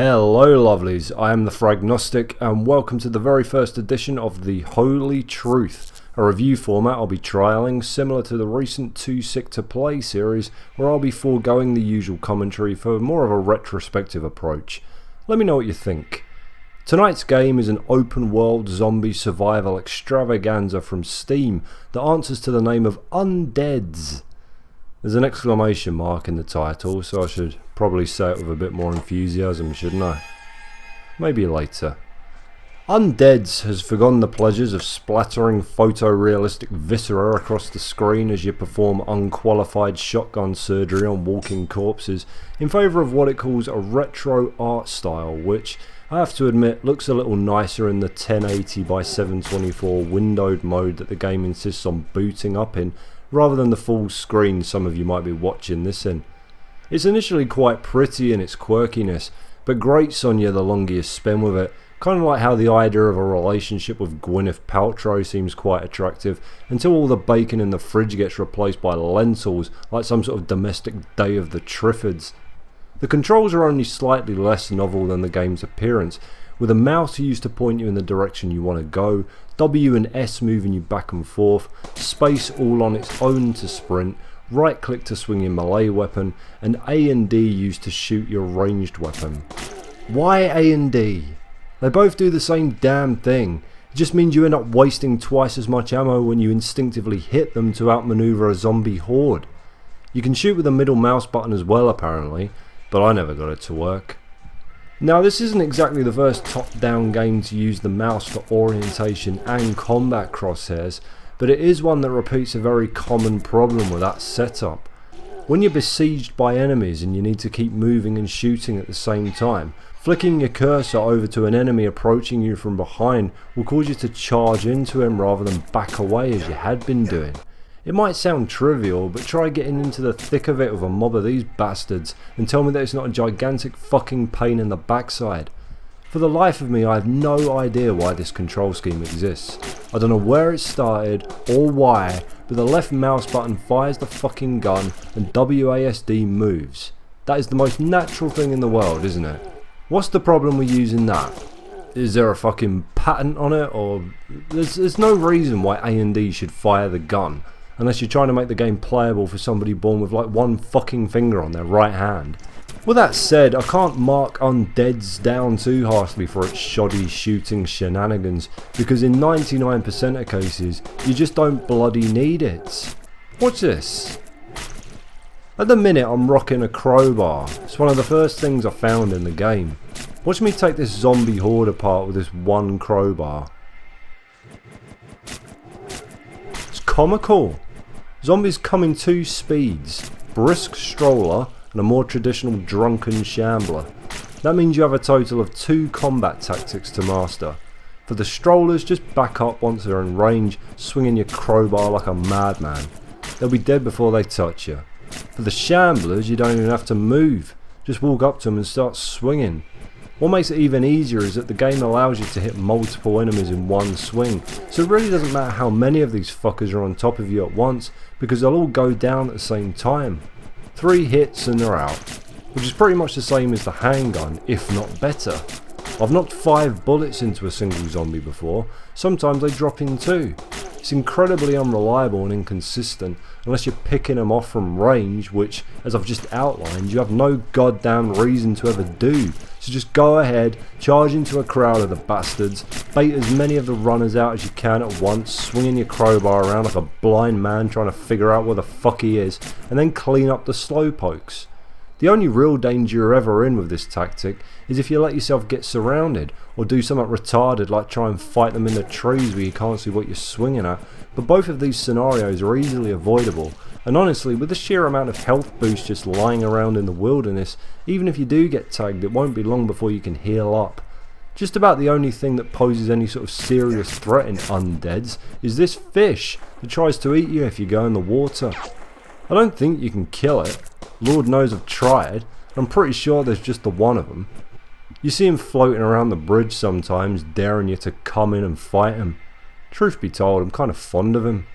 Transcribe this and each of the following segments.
Hello lovelies, I am the Fragnostic and welcome to the very first edition of the Holy Truth, a review format I'll be trialling similar to the recent Too Sick to Play series, where I'll be foregoing the usual commentary for more of a retrospective approach. Let me know what you think. Tonight's game is an open world zombie survival extravaganza from Steam that answers to the name of UNDEADZ. There's an exclamation mark in the title, so I should probably say it with a bit more enthusiasm, shouldn't I? Maybe later. UNDEADZ has forgone the pleasures of splattering photorealistic viscera across the screen as you perform unqualified shotgun surgery on walking corpses in favour of what it calls a retro art style, which I have to admit looks a little nicer in the 1080 by 724 windowed mode that the game insists on booting up in, rather than the full screen some of you might be watching this in. It's initially quite pretty in its quirkiness, but grates on you the longer you spend with it, kind of like how the idea of a relationship with Gwyneth Paltrow seems quite attractive, until all the bacon in the fridge gets replaced by lentils like some sort of domestic Day of the Triffids. The controls are only slightly less novel than the game's appearance, with a mouse used to point you in the direction you want to go, W and S moving you back and forth, space all on its own to sprint, right click to swing your melee weapon, and A and D used to shoot your ranged weapon. Why A and D? They both do the same damn thing. It just means you end up wasting twice as much ammo when you instinctively hit them to outmaneuver a zombie horde. You can shoot with the middle mouse button as well apparently, but I never got it to work. Now this isn't exactly the first top-down game to use the mouse for orientation and combat crosshairs, but it is one that repeats a very common problem with that setup. When you're besieged by enemies and you need to keep moving and shooting at the same time, flicking your cursor over to an enemy approaching you from behind will cause you to charge into him rather than back away as you had been doing. It might sound trivial, but try getting into the thick of it with a mob of these bastards and tell me that it's not a gigantic fucking pain in the backside. For the life of me, I have no idea why this control scheme exists. I don't know where it started or why, but the left mouse button fires the fucking gun and WASD moves. That is the most natural thing in the world, isn't it? What's the problem with using that? Is there a fucking patent on it, or there's no reason why A and D should fire the gun, unless you're trying to make the game playable for somebody born with like one fucking finger on their right hand. With that said, I can't mark UNDEADZ down too harshly for its shoddy shooting shenanigans, because in 99% of cases, you just don't bloody need it. Watch this. At the minute I'm rocking a crowbar. It's one of the first things I found in the game. Watch me take this zombie horde apart with this one crowbar. It's comical. Zombies come in two speeds, brisk stroller and a more traditional drunken shambler. That means you have a total of 2 combat tactics to master. For the strollers, just back up once they're in range, swinging your crowbar like a madman. They'll be dead before they touch you. For the shamblers, you don't even have to move, just walk up to them and start swinging. What makes it even easier is that the game allows you to hit multiple enemies in one swing, so it really doesn't matter how many of these fuckers are on top of you at once, because they'll all go down at the same time. 3 hits and they're out, which is pretty much the same as the handgun, if not better. I've knocked 5 bullets into a single zombie before, sometimes they drop in 2. It's incredibly unreliable and inconsistent unless you're picking them off from range, which, as I've just outlined, you have no goddamn reason to ever do. So just go ahead, charge into a crowd of the bastards, bait as many of the runners out as you can at once, swinging your crowbar around like a blind man trying to figure out where the fuck he is, and then clean up the slowpokes. The only real danger you're ever in with this tactic is if you let yourself get surrounded, or do something retarded like try and fight them in the trees where you can't see what you're swinging at, but both of these scenarios are easily avoidable, and honestly with the sheer amount of health boost just lying around in the wilderness, even if you do get tagged it won't be long before you can heal up. Just about the only thing that poses any sort of serious threat in UNDEADZ is this fish that tries to eat you if you go in the water. I don't think you can kill it. Lord knows I've tried. I'm pretty sure there's just the one of them. You see him floating around the bridge sometimes, daring you to come in and fight him. Truth be told, I'm kind of fond of him.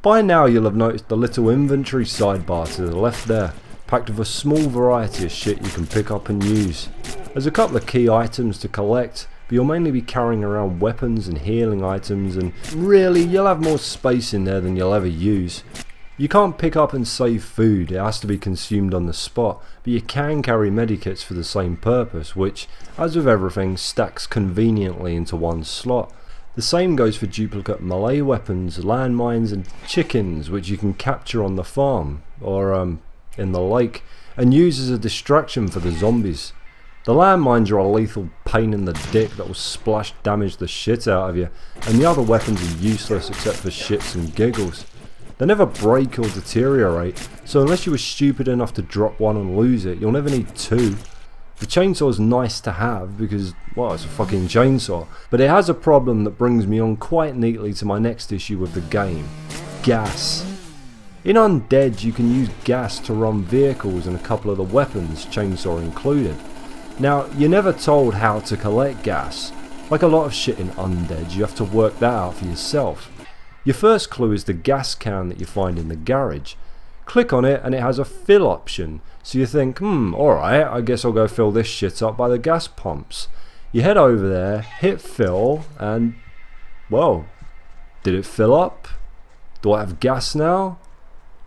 By now you'll have noticed the little inventory sidebar to the left there, packed with a small variety of shit you can pick up and use. There's a couple of key items to collect, but you'll mainly be carrying around weapons and healing items, and really you'll have more space in there than you'll ever use. You can't pick up and save food, it has to be consumed on the spot, but you can carry medikits for the same purpose, which, as with everything, stacks conveniently into one slot. The same goes for duplicate melee weapons, landmines and chickens, which you can capture on the farm, or in the lake, and use as a distraction for the zombies. The landmines are a lethal pain in the dick that will splash damage the shit out of you, and the other weapons are useless except for shits and giggles. They never break or deteriorate, so unless you were stupid enough to drop one and lose it, you'll never need two. The chainsaw is nice to have because, well, it's a fucking chainsaw, but it has a problem that brings me on quite neatly to my next issue with the game: gas. In UNDEADZ you can use gas to run vehicles and a couple of the weapons, chainsaw included. Now, you're never told how to collect gas. Like a lot of shit in UNDEADZ, you have to work that out for yourself. Your first clue is the gas can that you find in the garage. Click on it and it has a fill option, so you think, alright, I guess I'll go fill this shit up by the gas pumps. You head over there, hit fill, and, well, did it fill up? Do I have gas now?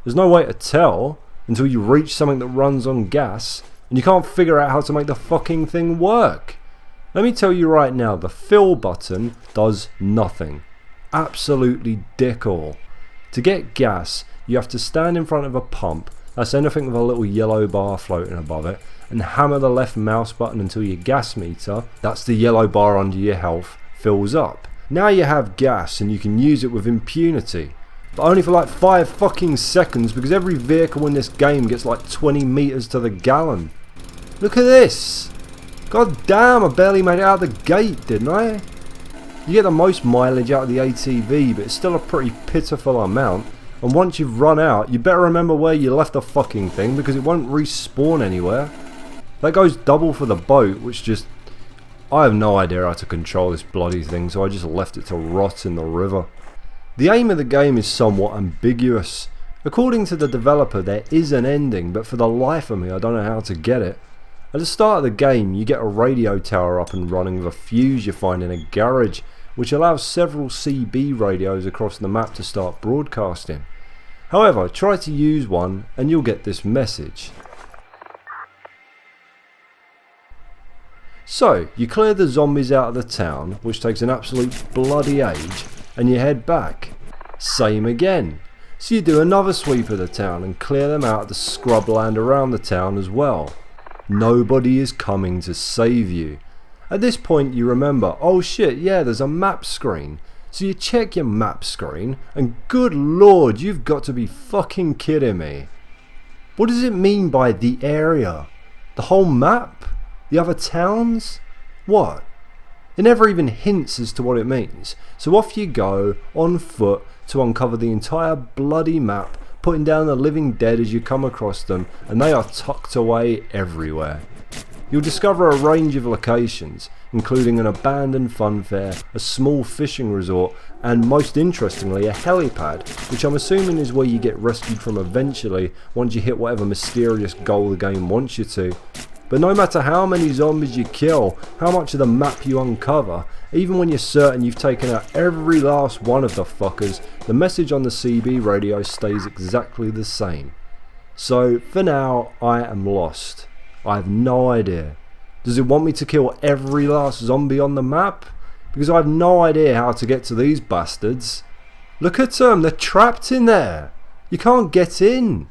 There's no way to tell until you reach something that runs on gas, and you can't figure out how to make the fucking thing work. Let me tell you right now, the fill button does nothing. Absolutely dick all. To get gas, you have to stand in front of a pump, that's anything with a little yellow bar floating above it, and hammer the left mouse button until your gas meter, that's the yellow bar under your health, fills up. Now you have gas and you can use it with impunity. But only for like 5 fucking seconds, because every vehicle in this game gets like 20 meters to the gallon. Look at this! God damn, I barely made it out of the gate, didn't I? You get the most mileage out of the ATV, but it's still a pretty pitiful amount, and once you've run out, you better remember where you left the fucking thing, because it won't respawn anywhere. That goes double for the boat, which just... I have no idea how to control this bloody thing, so I just left it to rot in the river. The aim of the game is somewhat ambiguous. According to the developer, there is an ending, but for the life of me I don't know how to get it. At the start of the game, you get a radio tower up and running with a fuse you find in a garage, which allows several CB radios across the map to start broadcasting. However, try to use one and you'll get this message. So, you clear the zombies out of the town, which takes an absolute bloody age, and you head back. Same again. So you do another sweep of the town and clear them out of the scrubland around the town as well. Nobody is coming to save you. At this point you remember, oh shit, yeah, there's a map screen. So you check your map screen, and good lord, you've got to be fucking kidding me. What does it mean by the area? The whole map? The other towns? What? It never even hints as to what it means. So off you go, on foot, to uncover the entire bloody map, putting down the living dead as you come across them, and they are tucked away everywhere. You'll discover a range of locations, including an abandoned funfair, a small fishing resort, and most interestingly a helipad, which I'm assuming is where you get rescued from eventually once you hit whatever mysterious goal the game wants you to. But no matter how many zombies you kill, how much of the map you uncover, even when you're certain you've taken out every last one of the fuckers, the message on the CB radio stays exactly the same. So for now, I am lost. I have no idea. Does it want me to kill every last zombie on the map? Because I have no idea how to get to these bastards. Look at them, they're trapped in there. You can't get in.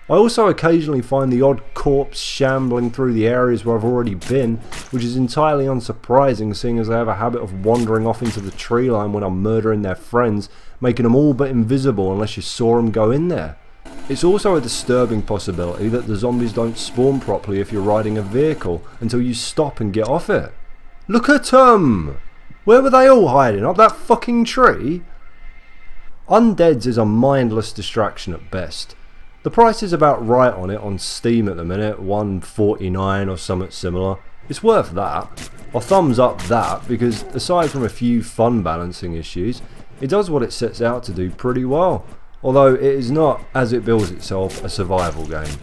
I also occasionally find the odd corpse shambling through the areas where I've already been, which is entirely unsurprising seeing as they have a habit of wandering off into the tree line when I'm murdering their friends, making them all but invisible unless you saw them go in there. It's also a disturbing possibility that the zombies don't spawn properly if you're riding a vehicle until you stop and get off it. Look at them! Where were they all hiding? Up that fucking tree? UNDEADZ is a mindless distraction at best. The price is about right on it on Steam at the minute, $1.49 or something similar. It's worth that. I'll thumbs up that because aside from a few fun balancing issues, it does what it sets out to do pretty well. Although it is not, as it bills itself, a survival game.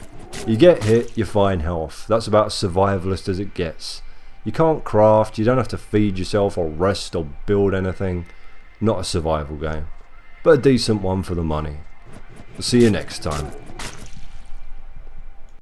You get hit, you find health. That's about as survivalist as it gets. You can't craft, you don't have to feed yourself or rest or build anything. Not a survival game, but a decent one for the money. See you next time.